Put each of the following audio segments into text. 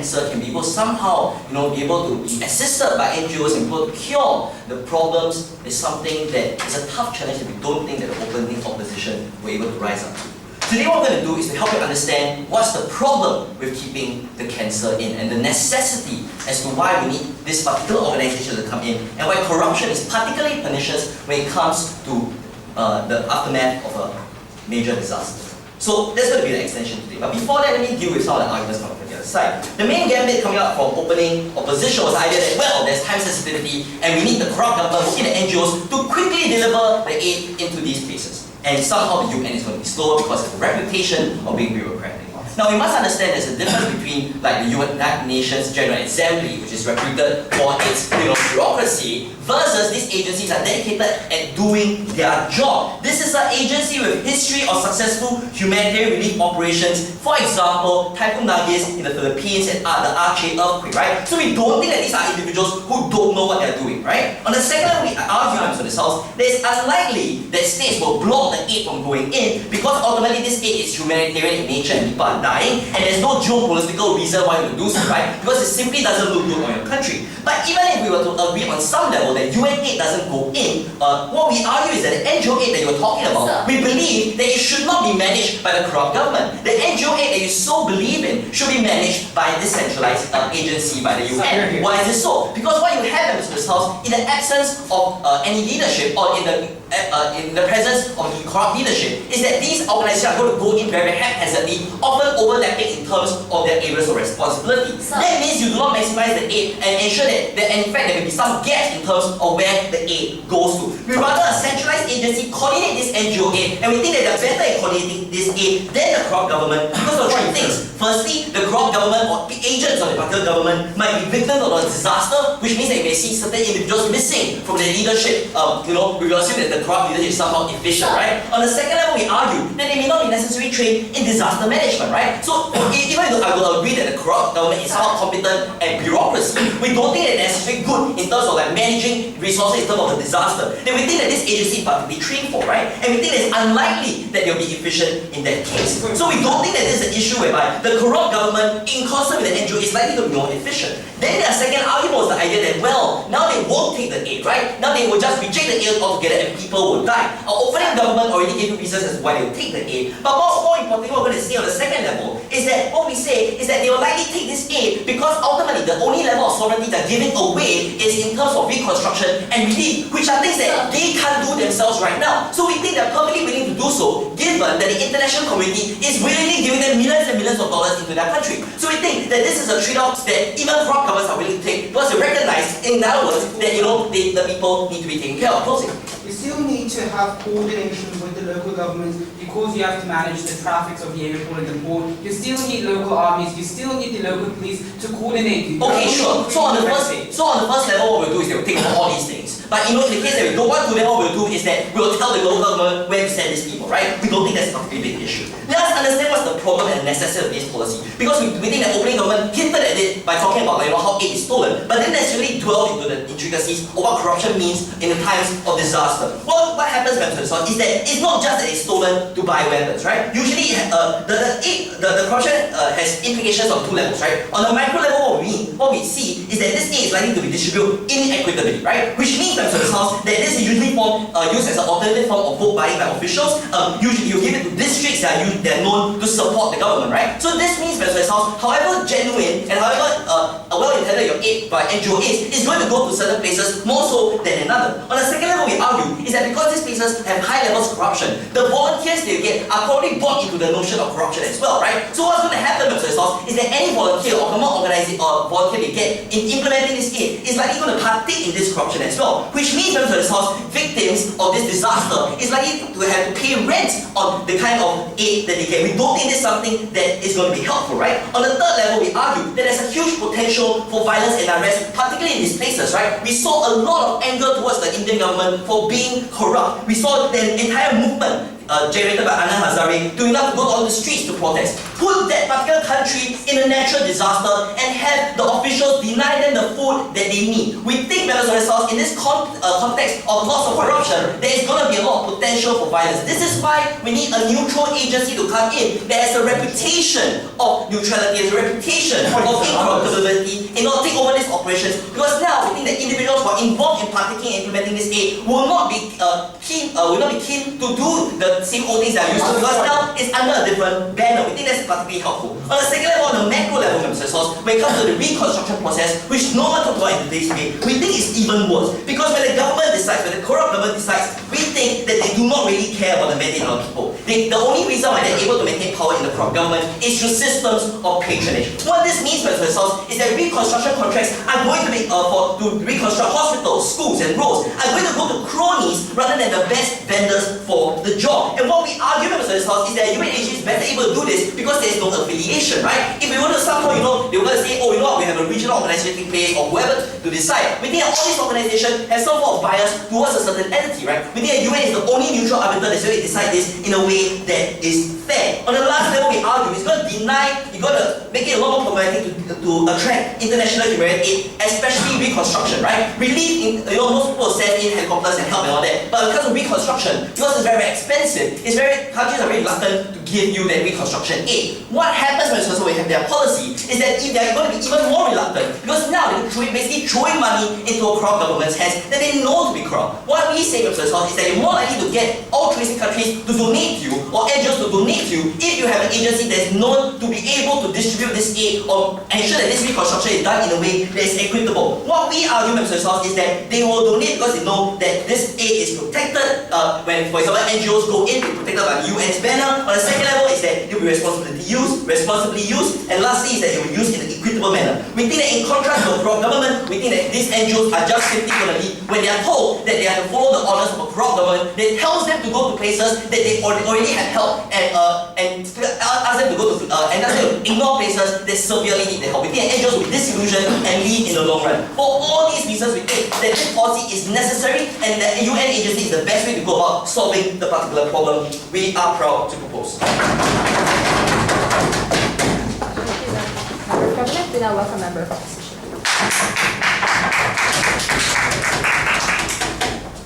cancer can be able somehow, be able to be assisted by NGOs and be able to cure the problems is something that is a tough challenge that we don't think that the opening opposition were able to rise up to. Today what we're going to do is to help you understand what's the problem with keeping the cancer in and the necessity as to why we need this particular organization to come in and why corruption is particularly pernicious when it comes to the aftermath of a major disaster. So that's going to be the extension today. But before that, let me deal with some of the arguments coming from the other side. The main gambit coming out from opening opposition was the idea that, well, there's time sensitivity and we need the corrupt government working the NGOs to quickly deliver the aid into these places. And somehow the UN is going to be slower because of the reputation of being bureaucratic. Now we must understand there's a difference between like the United Nations General Assembly, which is reputed for its bureaucracy, versus these agencies are dedicated at doing their job. This is an agency with history of successful humanitarian relief operations. For example, Typhoon Nagis in the Philippines and the Aceh earthquake, right? So we don't think that these are individuals who don't know what they're doing, right? On the second level, we argue in this house that it's unlikely that states will block the aid from going in because ultimately this aid is humanitarian in nature and people are dying, and there's no geopolitical reason why you would do so, right? Because it simply doesn't look good on your country. But even if we were to agree on some level that UN aid doesn't go in, what we argue is that the NGO aid that you're talking about, we believe that it should not be managed by the corrupt government. The NGO aid that you so believe in should be managed by a decentralized agency by the UN. Why is this so? Because what you have in this house, in the absence of any leadership or in the presence of the corrupt leadership, is that these organizations are going to go in very haphazardly, often overlapping in terms of their areas of responsibility. That means you do not maximize the aid and ensure that in fact there will be some gaps in terms of where the aid goes to. We rather a centralized agency coordinate this NGO aid, and we think that they're better at coordinating this aid than the corrupt government because of three things. Firstly, the corrupt government or agents of the particular government might be victims of a disaster, which means that you may see certain individuals missing from their leadership. We will assume that the corrupt leadership is somehow efficient, right? On the second level, we argue that they may not be necessarily trained in disaster management, right? So even though I will agree that the corrupt government is not competent at bureaucracy, we don't think that they're necessarily good in terms of like managing resources in terms of the disaster. Then we think that this agency is particularly trained for, right? And we think that it's unlikely that they'll be efficient in that case. So we don't think that this is an issue whereby the corrupt government in concert with the NGO is likely to be more efficient. Then their second argument was the idea that, well, now they won't take the aid, right? Now they will just reject the aid altogether and people will die. Our opening government already gave you reasons as to why they will take the aid. But more importantly, what we're going to say on the second level is that what we say is that they will likely take this aid because ultimately the only level of sovereignty they're giving away is in terms of reconstruction and relief, which are things that they can't do themselves right now. So we think they're perfectly willing to do so, given that the international community is willingly giving them millions and millions of dollars into their country. So we think that this is a trade-off that even corrupt governments are willing to take because they recognize, in other words, that the people need to be taken care of. Closing. You still need to have coordination with the local governments because you have to manage the traffics of the airport and the port. You still need local armies, you still need the local police to coordinate you. Okay, sure. So on the first level, what we'll do is they'll take all these things. But in the case that we don't want to, then what we'll do is that we'll tell the local government where to send these people, right? We don't think that's a particularly big issue. Let us understand what's the problem and necessity of this policy. Because we think that opening government hinted at it by talking about how aid is stolen, but didn't necessarily dwell into the intricacies of what corruption means in the times of disaster. Well, what happens when is that it's not just that it's stolen to buy weapons, right? Usually, the corruption has implications on two levels, right? On the micro level, what we see is that this aid is likely to be distributed inequitably, right? Which means that this is usually used as an alternative form of vote buying by officials. Usually, you give it to districts that are known to support the government, right? So this means that however genuine and however well-intended your aid by NGO is going to go to certain places more so than another. On the second level, we argue is that because these places have high levels of corruption, the volunteers they get are probably bought into the notion of corruption as well, right? So what's going to happen is that any volunteer or common organizing or volunteer they get in implementing this aid is likely going to partake in this corruption as well, which means that victims of this disaster is likely to have to pay rent on the kind of aid that they get. We don't think this is something that is going to be helpful, right? On the third level, we argue that there's a huge potential for violence and unrest, particularly in these places, right? We saw a lot of anger towards the Indian government for being corrupt. We saw the entire movement generated by Anna Hazare doing not to go on the streets to protest. put that particular country in a natural disaster and have the officials deny them the food that they need. We think, members of the House, in this context of lots of corruption, there is going to be a lot of potential for violence. This is why we need a neutral agency to come in that has a reputation of neutrality, has a reputation of incorruptibility in order to take over these operations. Because now we think that individuals who are involved in partaking and implementing this aid will not be keen to do the same old things that are used to, because now it's under a different banner. We think that's particularly helpful. On the second level, on the macro level, when it comes to the reconstruction process, which no one talked about in today's debate, we think it's even worse. Because when the government decides, when the corrupt government decides, we think that they do not really care about the mandate of people. The only reason why they're able to maintain power in the corrupt government is through systems of patronage. What this means, for instance, is that reconstruction contracts are going to be to reconstruct hospitals, schools, and roads are going to go to cronies rather than the best vendors for the job. And what we argue, members of this House, is that UNAG is better able to do this because there is no affiliation, right? If we want to somehow, they were going to say, oh, you know what, we have a regional organization in place or whoever to decide. We think that all these organizations have some form of bias towards a certain entity, right? We think that UN is the only neutral arbiter that's going to decide this in a way that is fair. On the last level, we argue it's going to make it a lot more problematic to attract international humanitarian aid, especially reconstruction, right? Relief, most people send in helicopters and help and all that, but when it comes to reconstruction, because it's very, very expensive, countries are very reluctant to give you that reconstruction aid. What happens when we have their policy is that if they are going to be even more reluctant, because now they're basically throwing money into a corrupt government's hands that they know to be corrupt. What we say, is that you're more likely to get altruistic countries to donate to you or NGOs to donate to you if you have an agency that is known to be able to distribute this aid or ensure that this reconstruction is done in a way that is equitable. What we argue, members of the House, is that they will donate because they know that this aid is protected. When, for example, NGOs go in, they're protected by the UN's banner. On the second level is that it will be responsibly used, and lastly is that it will be used in an equitable manner. We think that in contrast to a corrupt government, we think that these NGOs are just simply going to be, when they are told that they have to follow the orders of a corrupt government that tells them to go to places that they already have help and ask them to go to and ask them to ignore places that severely need their help. We think that NGOs will be disillusioned and leave in the long run. For all these reasons, we think that this policy is necessary and that a UN agency is the best way to go about solving the particular problem we are proud to propose. Member President, we now welcome member of opposition.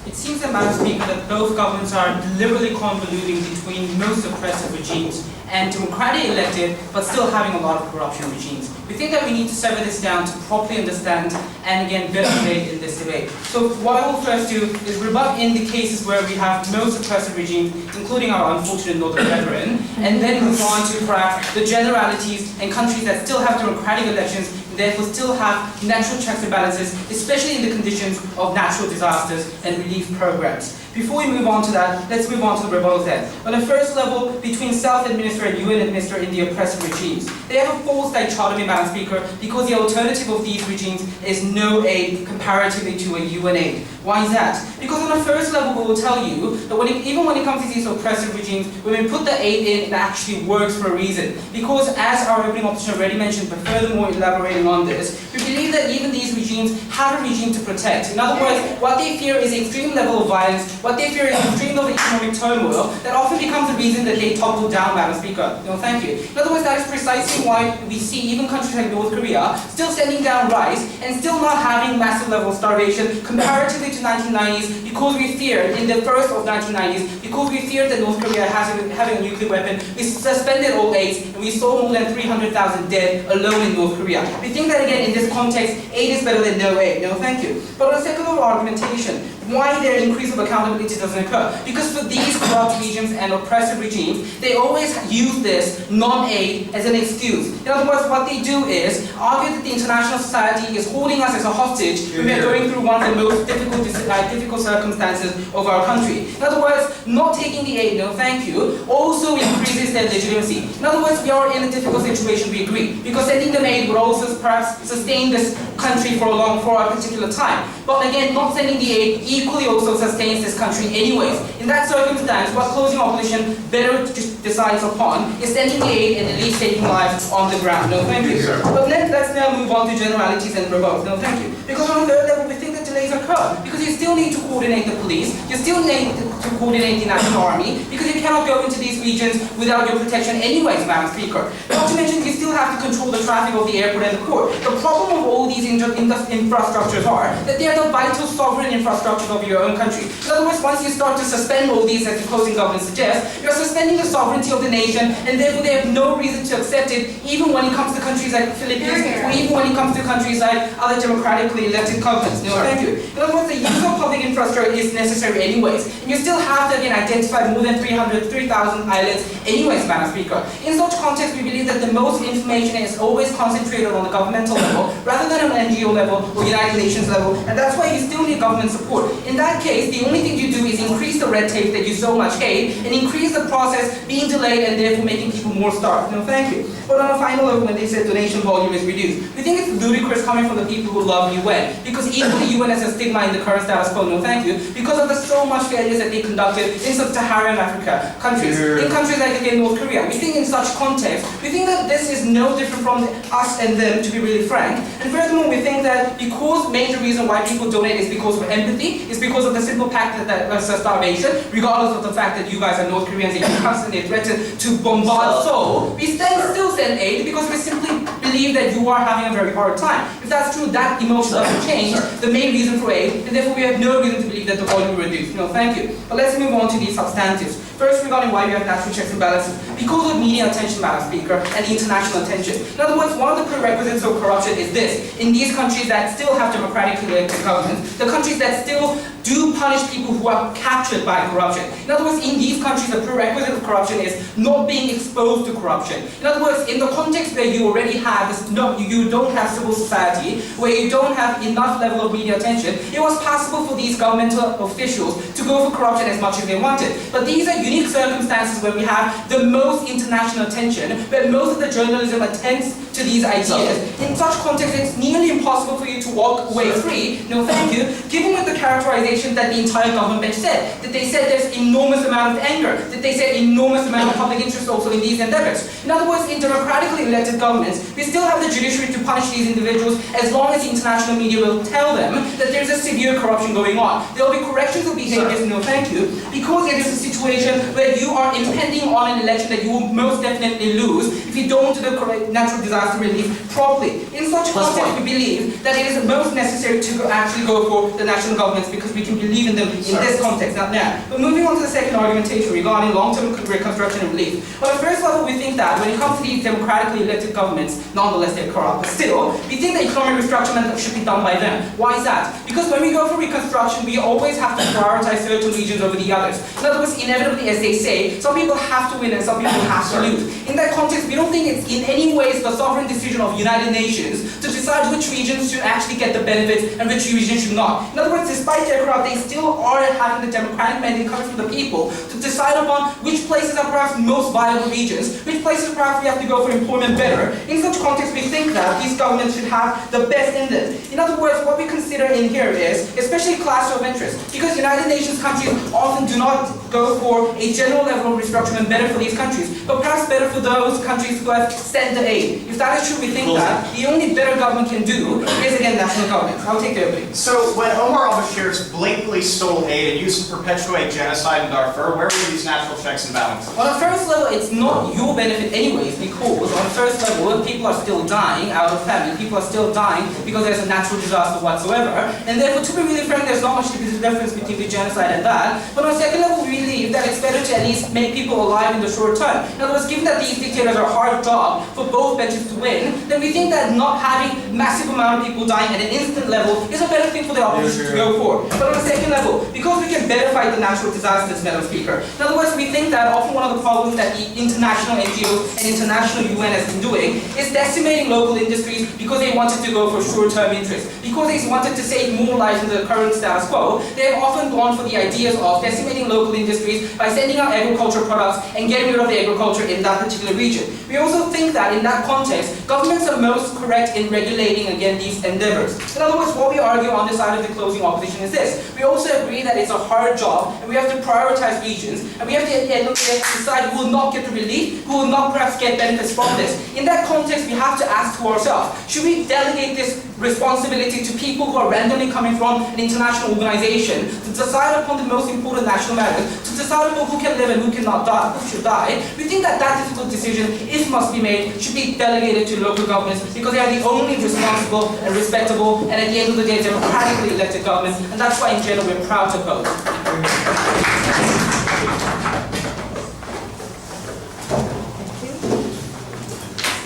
It seems, Madam Speaker, that both governments are deliberately convoluting between most oppressive regimes and democratically elected, but still having a lot of corruption regimes. We think that we need to sever this down to properly understand and again better debate in this debate. So what I will first do is rebut in the cases where we have most oppressive regimes, including our unfortunate Northern brethren, and then move on to perhaps the generalities and countries that still have democratic elections, and therefore still have natural checks and balances, especially in the conditions of natural disasters and relief programs. Before we move on to that, let's move on to the rebuttals then. On the first level, between self-administer and UN-administer in the oppressive regimes, they have a false dichotomy, Madam Speaker, because the alternative of these regimes is no aid comparatively to a UN aid. Why is that? Because on the first level, we will tell you that even when it comes to these oppressive regimes, when we put the aid in, it actually works for a reason. Because as our opening opposition already mentioned, but furthermore elaborating on this, we believe that even these regimes have a regime to protect. In other words, what they fear is an extreme level of violence. What they fear is extreme level of economic turmoil that often becomes the reason that they topple down, Madam Speaker. No, thank you. In other words, that is precisely why we see even countries like North Korea still sending down rice and still not having massive level of starvation comparatively to 1990s, because we feared in the first of 1990s, because we feared that North Korea having a nuclear weapon, we suspended all aids and we saw more than 300,000 dead alone in North Korea. We think that again in this context, aid is better than no aid. No, thank you. But on the second level argumentation, why their increase of accountability doesn't occur? Because for these corrupt regimes and oppressive regimes, they always use this non-aid as an excuse. In other words, what they do is argue that the international society is holding us as a hostage when we are going through one of the most difficult circumstances of our country. In other words, not taking the aid, no thank you, also increases their legitimacy. In other words, we are in a difficult situation, we agree, because sending them aid would also perhaps sustain this country for a particular time. But again, not sending the aid equally also sustains this country anyways. In that circumstance, what closing opposition better decides upon is sending the aid and at least saving lives on the ground. No, thank you. But let's now move on to generalities and rebuttals. No, thank you. Because on the third level, we think that delays occur. Because you still need to coordinate the police, you still need to coordinate the National Army, because you cannot go into these regions without your protection anyways, Madam Speaker. Not to mention, you still have to control the traffic of the airport and the port. The problem of all these infrastructures are that they are the vital sovereign infrastructures of your own country. In other words, once you start to suspend all these, as the opposing government suggests, you're suspending the sovereignty of the nation, and therefore they have no reason to accept it, even when it comes to countries like the Philippines, or even when it comes to countries like other democratically elected governments. No, thank you. In other words, the use of public infrastructure is necessary anyways, and you still have to again identify more than 3,000 islands anyways, Madam Speaker. In such context, we believe that the most information is always concentrated on the governmental level, rather than on NGO level or United Nations level, and that's why you still need government support. In that case, the only thing you do is increase the red tape that you so much hate, and increase the process being delayed and therefore making people more starved. No, thank you. But on a final level, when they said donation volume is reduced, we think it's ludicrous coming from the people who love UN, because even the UN has a stigma in the current status quo. No, thank you, because of the so much failures that they conducted in sub-Saharan Africa countries, in countries like again North Korea. We think in such context, we think that this is no different from us and them, to be really frank. And furthermore, we think that because major reason why people donate is because of empathy, is because of the simple fact that starvation, regardless of the fact that you guys are North Koreans and you constantly threaten to bombard Seoul, we still send aid because we simply believe that you are having a very hard time. If that's true, that emotion doesn't change the main reason for aid, and therefore we have no reason to believe that the volume will reduce. No, thank you. But let's move on to these substantives. First, regarding why we have natural checks and balances, because of media attention, Madam Speaker, and the international attention. In other words, one of the prerequisites of corruption is this: in these countries that still have democratically elected governments, the countries that still do punish people who are captured by corruption. In other words, in these countries, the prerequisite of corruption is not being exposed to corruption. In other words, in the context where you already have this, you don't have civil society, where you don't have enough level of media attention, it was possible for these governmental officials to go for corruption as much as they wanted. But these are unique circumstances where we have the most international attention, where most of the journalism attends to these ideas. In such context, it's nearly impossible for you to walk away free, no thank you, given with the characterization that the entire government said, that they said there's enormous amount of anger, that they said enormous amount of public interest also in these endeavors. In other words, in democratically elected governments, we still have the judiciary to punish these individuals as long as the international media will tell them that there's a severe corruption going on. There will be corrections of behaviors, no thank you, because it is a situation where you are impending on an election that you will most definitely lose if you don't do the correct natural disaster relief properly. In such context, we believe that it is most necessary to actually go for the national governments because we can believe in them in this context, not now. But moving on to the second argumentation regarding long-term reconstruction and relief. On the first level, we think that when it comes to these democratically elected governments, nonetheless they're corrupt, but still, we think that economic restructuring should be done by them. Why is that? Because when we go for reconstruction, we always have to prioritize certain regions over the others. In other words, inevitably, as they say, some people have to win and some people have to lose. In that context, we don't think it's in any ways the sovereign decision of United Nations to decide which regions should actually get the benefits and which regions should not. In other words, despite their corrupt, they still are having the democratic mandate coming from the people to decide upon which places are perhaps most viable regions, which places perhaps we have to go for employment better. In such context, we think that these governments should have the best in them. In other words, what we consider in here is, especially class of interest, because United Nations countries often do not go for a general level of restructuring better for these countries, but perhaps better for those countries who have sent the aid. If that is true, we think that the only better government can do is, again, national governments. I'll take the opening. So when Omar al-Bashir blatantly stole aid and used to perpetuate genocide in Darfur, where were these natural checks and balances? On the first level, it's not your benefit anyways, because on the first level, people are still dying out of famine. People are still dying because there's a natural disaster whatsoever. And therefore, to be really frank, there's not much difference between the genocide and that. But on the second level, we believe that it's better to at least make people alive in the short term. In other words, given that these dictators are a hard job for both benches to win, then we think that not having massive amount of people dying at an instant level is a better thing for the opposition to go for. But on the second level, because we can better fight the natural disasters, Madam Speaker, in other words, we think that often one of the problems that the international NGOs and international UN has been doing is decimating local industries because they wanted to go for short-term interests. Because they wanted to save more lives in the current status quo, they have often gone for the ideas of decimating local industries by sending out agricultural products and getting rid of the agriculture in that particular region. We also think that in that context, governments are most correct in regulating, again, these endeavors. In other words, what we argue on this side of the closing opposition is this. We also agree that it's a hard job, and we have to prioritize regions, and we have to, at the end of the day, decide who will not get the relief, who will not perhaps get benefits from this. In that context, we have to ask to ourselves, should we delegate this responsibility to people who are randomly coming from an international organization to decide upon the most important national matters, to decide upon who can live and who cannot die, who should die? We think that that difficult decision, if must be made, should be delegated to local governments because they are the only responsible and respectable and at the end of the day democratically elected governments, and that's why in general we're proud to oppose.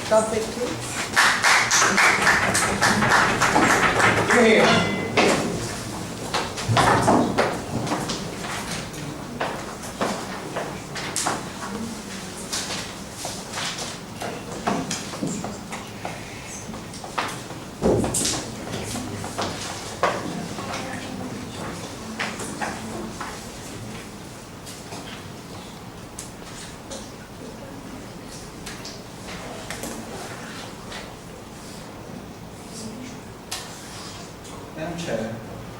Topic 2. Here. Madam Chair,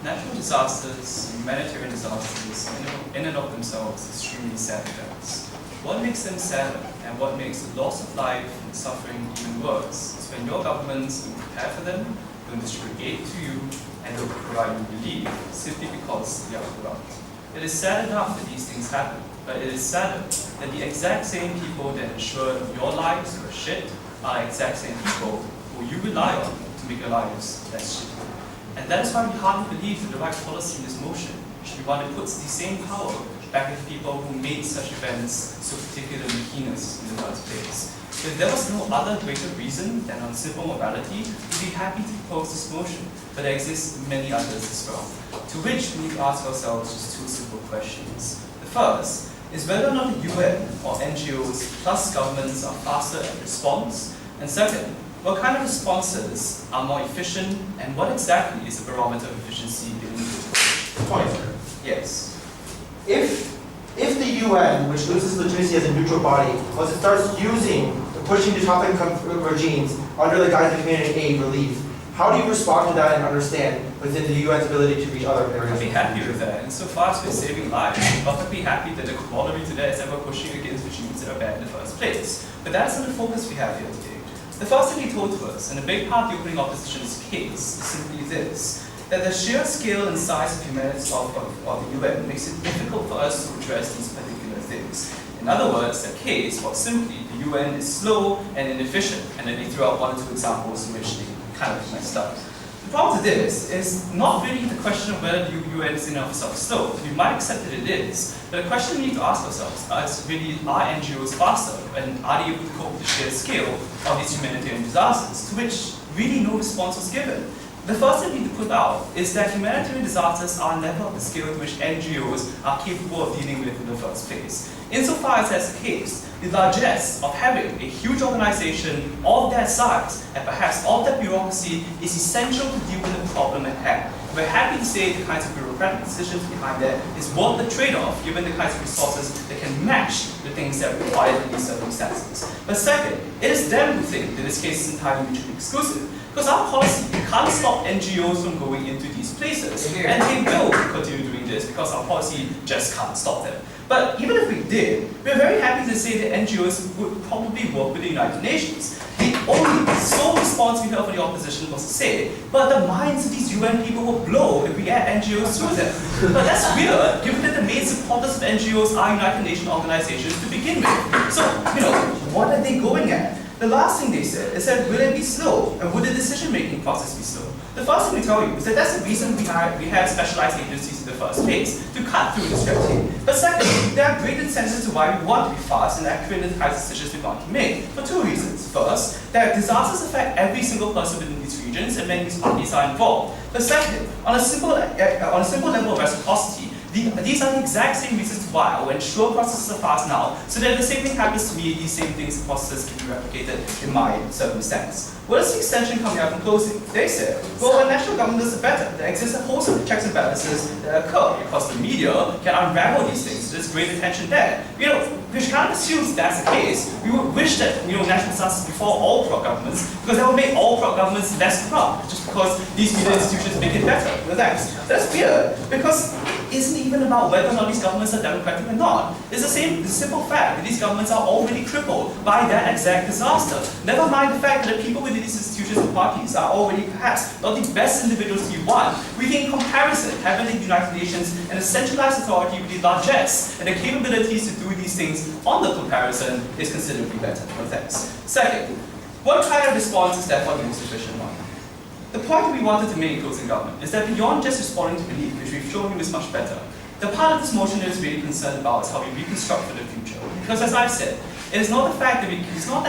natural disasters, humanitarian disasters, in and of themselves, extremely sad events. What makes them sadder and what makes the loss of life and suffering even worse is when your governments don't prepare for them, don't distribute aid to you, and don't provide you relief simply because they are corrupt. It is sad enough that these things happen, but it is sadder that the exact same people that ensure your lives are shit are the exact same people who you rely on to make your lives less shit. And that is why we hardly believe that the right policy in this motion should be one that puts the same power back into people who made such events so particularly heinous in the first place. If there was no other greater reason than on simple morality, we'd be happy to propose this motion, but there exist many others as well, to which we need to ask ourselves just two simple questions. The first is whether or not the UN or NGOs plus governments are faster at response, and second, what kind of responses are more efficient, and what exactly is the barometer of efficiency in individual? Pointer. Yes. If the UN, which loses legitimacy as a neutral body, once it starts pushing the top income regimes under the guise of humanitarian aid relief, how do you respond to that and understand within the UN's ability to reach other areas? I'd be happy with that. And so far as we're saving lives, I'm perfectly happy that the corollary to that is ever pushing against regimes that are bad in the first place. But that's not the focus we have here today. The first thing he told to us, and a big part of the opening opposition's case, is simply this, that the sheer scale and size of humanity of the UN makes it difficult for us to address these particular things. In other words, the case was simply the UN is slow and inefficient, and then they threw out one or two examples in which they kind of messed up. The problem with this is not really the question of whether the UN is in and of itself slow. We might accept that it is, but the question we need to ask ourselves is really, are NGOs faster, and are they able to cope with the sheer scale of these humanitarian disasters, to which really no response was given. The first thing we need to put out is that humanitarian disasters are never of the scale to which NGOs are capable of dealing with in the first place. Insofar as that's the case, the largesse of having a huge organization of that size and perhaps of that bureaucracy is essential to deal with the problem at hand. We're happy to say the kinds of bureaucratic decisions behind that is worth the trade-off given the kinds of resources that can match the things that are required in these circumstances. But second, it is them who think that this case is entirely mutually exclusive. Because our policy can't stop NGOs from going into these places, and they will continue doing this because our policy just can't stop them. But even if we did, we're very happy to say that NGOs would probably work with the United Nations. The only sole response we heard from the opposition was to say, but the minds of these UN people will blow if we add NGOs to them. But that's weird, given that the main supporters of NGOs are United Nations organizations to begin with. So, what are they going at? The last thing they said is that will it be slow, and would the decision-making process be slow? The first thing we tell you is that that's the reason we have specialized agencies in the first place, to cut through this red tape. But second, there are great incentives to why we want to be fast and accurate in the kinds of decisions we want to make, for two reasons. First, that disasters affect every single person within these regions, and many of these parties are involved. But second, on a simple level of reciprocity, These are the exact same reasons why I will ensure processes are fast now, so that if the same thing happens to me, these same things and processes can be replicated in my circumstance. What is the extension coming out from closing? They said, well, when national government does it better, there exists a host of checks and balances that occur because the media can unravel these things. There's great attention there. Which kind of assumes that's the case. We would wish that national disasters before all corrupt governments, because that would make all corrupt governments less corrupt, just because these media institutions make it better. No thanks. That's weird, because it isn't even about whether or not these governments are democratic or not. It's the simple fact that these governments are already crippled by that exact disaster. Never mind the fact that the people within these institutions and parties are already perhaps not the best individuals you want. We think in comparison, having the United Nations and a centralized authority with the largesse and the capabilities to do these things on the comparison is considerably better. No thanks. Second, what kind of response is therefore the most efficient one? The point that we wanted to make in closing government is that beyond just responding to belief, which we've shown you is much better, the part of this motion that is really concerned about is how we reconstruct for the future. Because as I've said, it's not that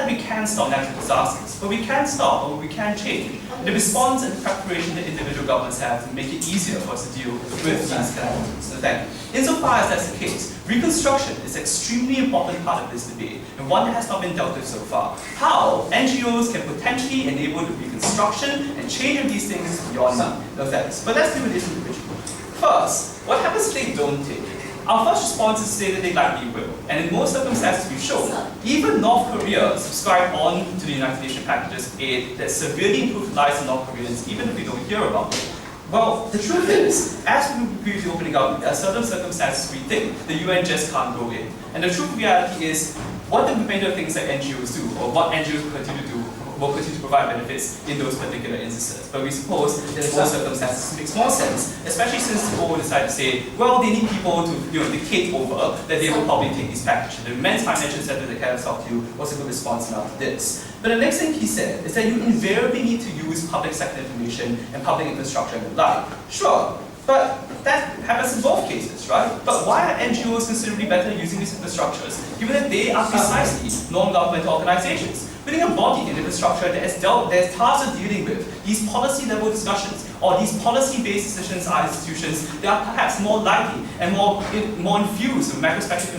we can stop natural disasters, but we can stop or we can change the response and the preparation that individual governments have to make it easier for us to deal with these calamities. So thank you. Insofar as that's the case, reconstruction is an extremely important part of this debate, and one that has not been dealt with so far. How NGOs can potentially enable the reconstruction and change of these things is beyond me. No thanks. But let's deal with this individually. First, what happens if they don't take it? Our first response is to say that they likely will. And in most circumstances we've shown, even North Korea subscribed on to the United Nations packages aid that severely improved the lives of North Koreans, even if we don't hear about it. Well, the truth is, as we previously opening up, there are certain circumstances we think the UN just can't go in. And the true reality is, what the remainder of things that NGOs do, or what NGOs will continue to do, will continue to provide benefits in those particular instances. But we suppose that in most circumstances it makes more sense, especially since the board decided to say, well, they need people to dictate over, that they will probably take these packages. The immense financial incentive that Kenneth talked to was a good response now to this. But the next thing he said is that you invariably need to use public sector information and public infrastructure and the like. Sure, but that happens in both cases, right? But why are NGOs considerably better at using these infrastructures, given that they are precisely non-governmental organizations? Putting a body in infrastructure that is tasked with dealing with these policy-level discussions or these policy-based decisions are institutions that are perhaps more likely and more infused with macrospectral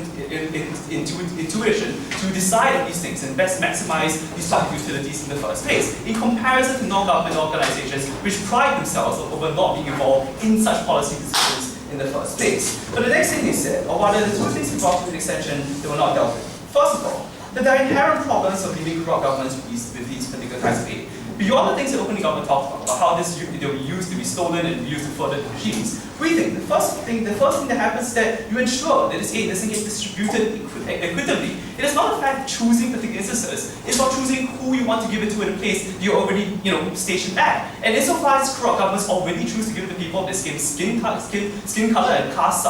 intuition to decide on these things and best maximize these public utilities in the first place, in comparison to non-governmental organizations which pride themselves over not being involved in such policy decisions in the first place. But the next thing they said, or rather the two things we brought to the extension that were not dealt with. First of all, that there are inherent problems of dealing corrupt governments with these particular types of aid. Beyond the things that opening government talked about how this will be used to be stolen and be used to further the regimes, we think the first thing that happens is that you ensure that this aid doesn't get distributed equitably. It is not a fact of choosing particular instances. It's about choosing who you want to give it to in a place you're already stationed at. And insofar as corrupt governments already choose to give it to people of the skin color and class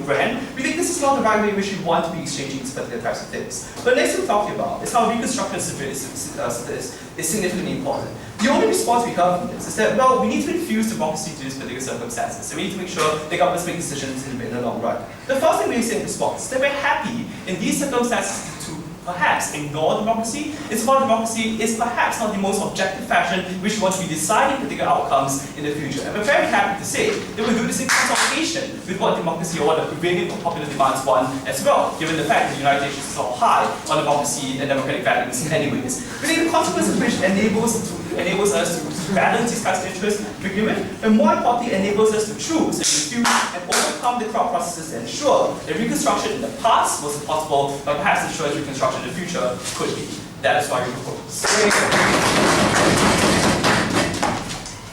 brand, we think this is not the right way in which we want to be exchanging these particular types of things. But next thing we're talking about is how reconstruction is significantly important. The only response we have from this is that, well, we need to infuse democracy to these particular circumstances. So we need to make sure that governments make decisions in the long run. The first thing we say in response is that we're happy in these circumstances to perhaps ignore democracy. It's about democracy is perhaps not the most objective fashion in which we want to be deciding particular outcomes in the future. And we're very happy to say that we'll do this in consultation with what democracy or what the prevailing popular demands want as well, given the fact that the United Nations is all high on democracy and democratic values in many ways. We think the consequence of which enables us to balance these kinds of interests to begin with, and more importantly enables us to choose and refuse and overcome the corrupt processes and ensure that reconstruction in the past was impossible, but perhaps ensure that reconstruction in the future could be. That is why we propose.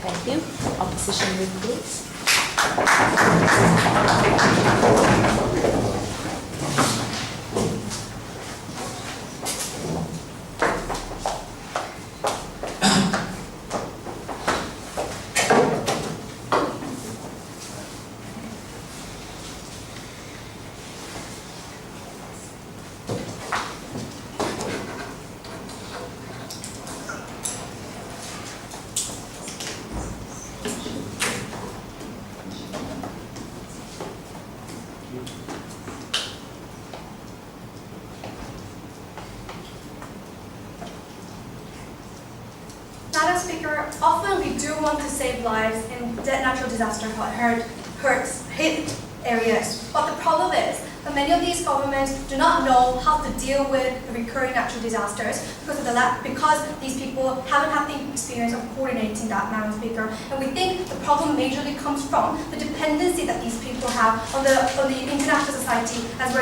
Thank you. Opposition with please. Madam Speaker, often we do want to save lives in natural disaster areas. But the problem is that many of these governments do not know how to deal with the recurring natural disasters because these people haven't had the experience of coordinating that, Madam Speaker. And we think the problem majorly comes from the dependency that these people have on the international society as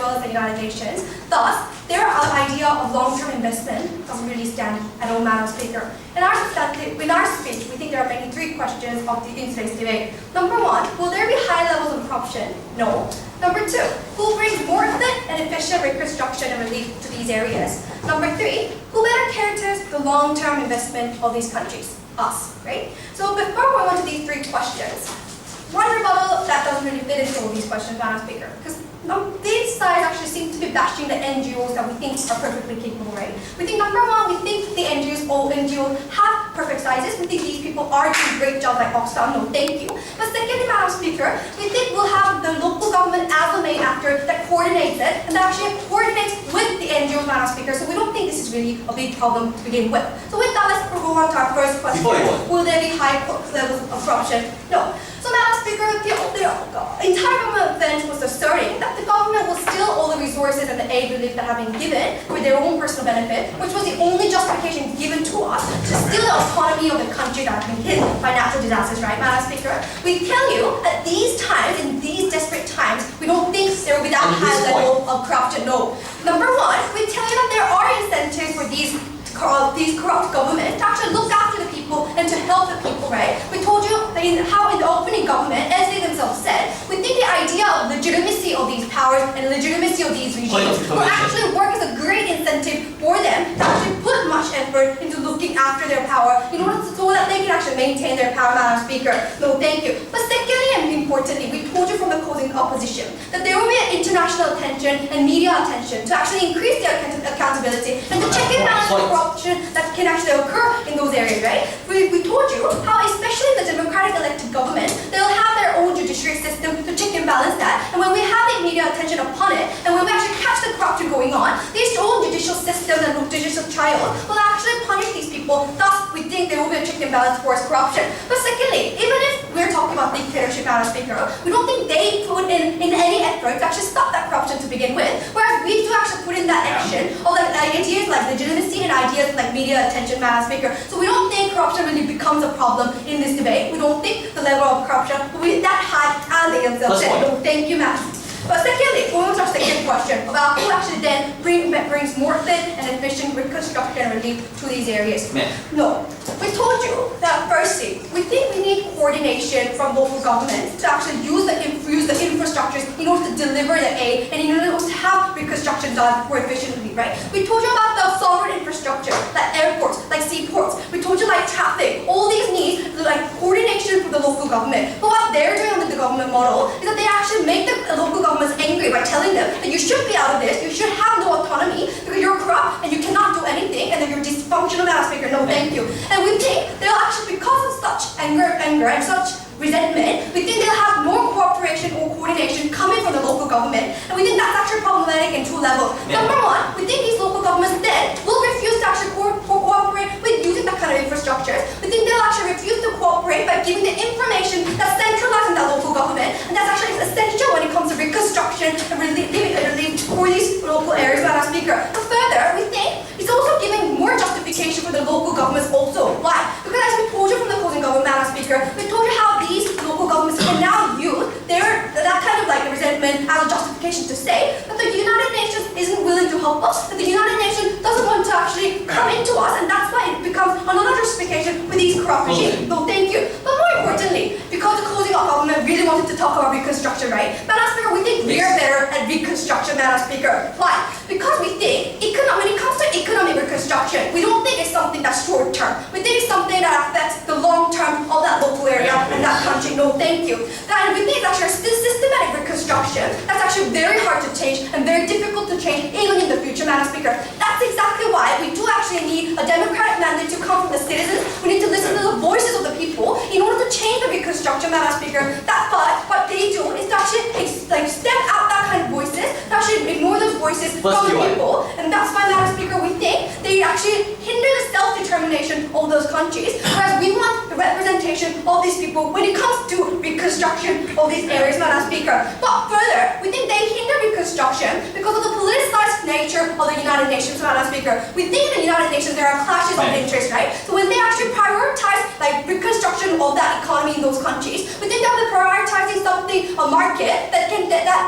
well as the United Nations. Thus, their idea of long-term investment doesn't really stand at all, Madam Speaker. In our speech, we think there are mainly three questions in today's debate. Number one, will there be high levels of corruption? No. Number two, who brings more efficient and efficient reconstruction and relief to these areas? Number three, who better cares the long-term investment of these countries? Us, right? So before we go into these three questions, one rebuttal that doesn't really fit into all these questions, Madam Speaker, because these sides actually seem to be bashing the NGOs that we think are perfectly capable, right? We think number one, we think the all NGOs have perfect sizes. We think these people are doing a great job like Oxfam, no thank you. But secondly, Madam Speaker, we think we'll have the local government as the main actor that coordinates it and that actually coordinates with the NGOs, Madam Speaker. So we don't think this is really a big problem to begin with. So with that, let's go on to our first question. Will there be high levels of corruption? No. So Madam Speaker, the entire government bench was asserting that the government will steal all the resources and the aid relief that have been given for their own personal benefit, which was the only justification given to us to steal the autonomy of the country that has been hit by natural disasters, right, Madam Speaker? We tell you at these times, in these desperate times, we don't think there will be that high level of corruption. No. Number one, we tell you that there are incentives for these corrupt governments to actually look after the people and to help the people, right? We told you that how in the opening government, as they themselves said, we think the idea of legitimacy of these powers and legitimacy of these regimes will actually work as a great incentive for them to actually put much effort into looking after their power in order so that they can actually maintain their power, Madam Speaker. No, thank you. But secondly and importantly, we told you from the closing opposition that there will be an international attention and media attention to actually increase their accountability and to check and balance the corruption that can actually occur in those areas, right? We told you how, especially in the democratic elected government, they'll have their own judiciary system to check and balance that. And when we have the media attention upon it, and when we actually catch the corruption going on, these own judicial systems and judicial trials will actually punish these people. Thus, we think there will be a check and balance towards corruption. But secondly, even if we're talking about dictatorship, Madam Speaker, we don't think they put in any effort to actually stop that corruption to begin with. Whereas we do actually put in that action of like ideas like legitimacy and ideas like media attention, Madam Speaker. So we don't think corruption really becomes a problem in this debate. We don't think the level of corruption will be that high as they themselves said. No, thank you, ma'am. But secondly, going to our second question about who actually then brings more efficient and efficient reconstruction and relief to these areas. No. We told you that firstly, we think we need coordination from local governments to actually use the infrastructures in order to deliver the aid and in order to have reconstruction done more efficiently, right? We told you about the sovereign infrastructure, like airports, like seaports. We told you like traffic. All these need like coordination from the local government. But what they're doing under the government model is that they actually make the local governments angry by telling them that you should be out of this, you should have no autonomy because you're corrupt and you cannot do anything and that you're dysfunctional, Madam Speaker. No, thank you. And we think they'll actually, because of such anger and such resentment, we think they'll have more cooperation or coordination coming from the local government. And we think that's actually problematic in two levels. Number one, we think these local governments then will refuse to actually cooperate with using that kind of infrastructure. We think they'll actually refuse to cooperate by giving the information that's centralized in that local government. And that's actually essential when it comes to reconstruction and relief for these local areas, Madam Speaker. But further, we think it's also giving more justification for the local governments also. Why? Because as we told you from the closing government, Madam Speaker, we told you how these local governments can now use that kind of like resentment as a justification to say that the United Nations isn't willing to help us, that the United Nations doesn't want to actually come into us, and that's why it becomes another justification for these corrupt regimes. No, thank you. But more importantly, because the closing government really wanted to talk about reconstruction, right? Madam Speaker, we think we're better at reconstruction, Madam Speaker. Why? Because we think when it comes to economic reconstruction, we don't think it's something that's short term. We think it's something that affects the long term of that local area and that country. No, thank you. And we think it's actually a systematic reconstruction that's actually very hard to change and very difficult to change even in the future, Madam Speaker. That's exactly why we do actually need a democratic mandate to come from the citizens. We need to listen to the voices of the people in order to change the reconstruction, Madam Speaker. That's what they do is to actually step out that kind of voices, to actually ignore those voices from the people. And that's why, Madam Speaker, we think they actually hinder the self-determination of those countries, whereas we want the representation participation of these people when it comes to reconstruction of these areas, Madam Speaker. But further, we think they hinder reconstruction because of the politicized nature of the United Nations, Madam Speaker. We think in the United Nations there are clashes of interest, right? So when they actually prioritize like reconstruction of that economy in those countries, we think that they're prioritizing something, a market that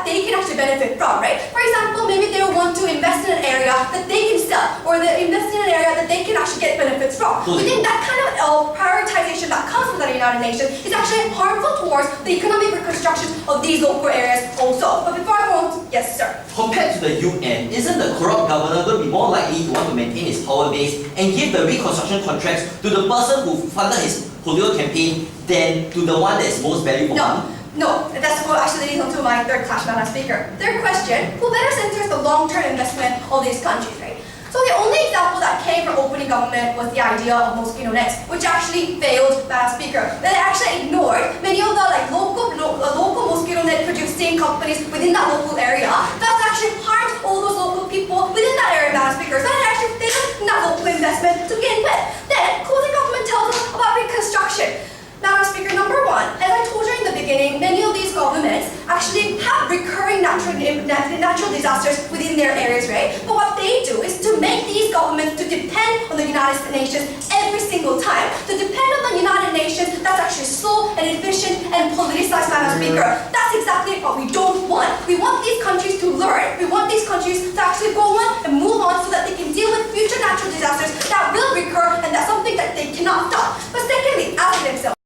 they can actually benefit from, right? For example, maybe they want to invest in an area that they can sell, or they invest in an area that they can actually get benefits from. We think that kind of prioritization that comes from the United Nations is actually harmful towards the economic reconstruction of these local areas also. But before I go on, yes, sir. Compared to the UN, isn't the corrupt governor going to be more likely to want to maintain his power base and give the reconstruction contracts to the person who funded his political campaign than to the one that is most valuable? No, that's what actually leads on to my third question, Madam Speaker. Third question, who better centers the long-term investment of these countries, right? So the only example that came from opening government was the idea of mosquito nets, which actually failed, Madam Speaker. They actually ignored many of the local mosquito net producing companies within that local area. That's actually harmed all those local people within that area, Madam Speaker. So they actually failed in that local investment to begin with. Then, Coordination government tells us about reconstruction. Madam Speaker, number one, as I told you in the beginning, many of these governments actually have recurring natural disasters within their areas, right? But what they do is to make these governments to depend on the United Nations every single time, to depend on the United Nations that's actually slow and inefficient and politicized, Madam Speaker. That's exactly what we don't want. We want these countries to learn. We want these countries to actually go on and move on so that they can deal with future natural disasters that will recur, and that's something that they cannot stop. But secondly, ask themselves,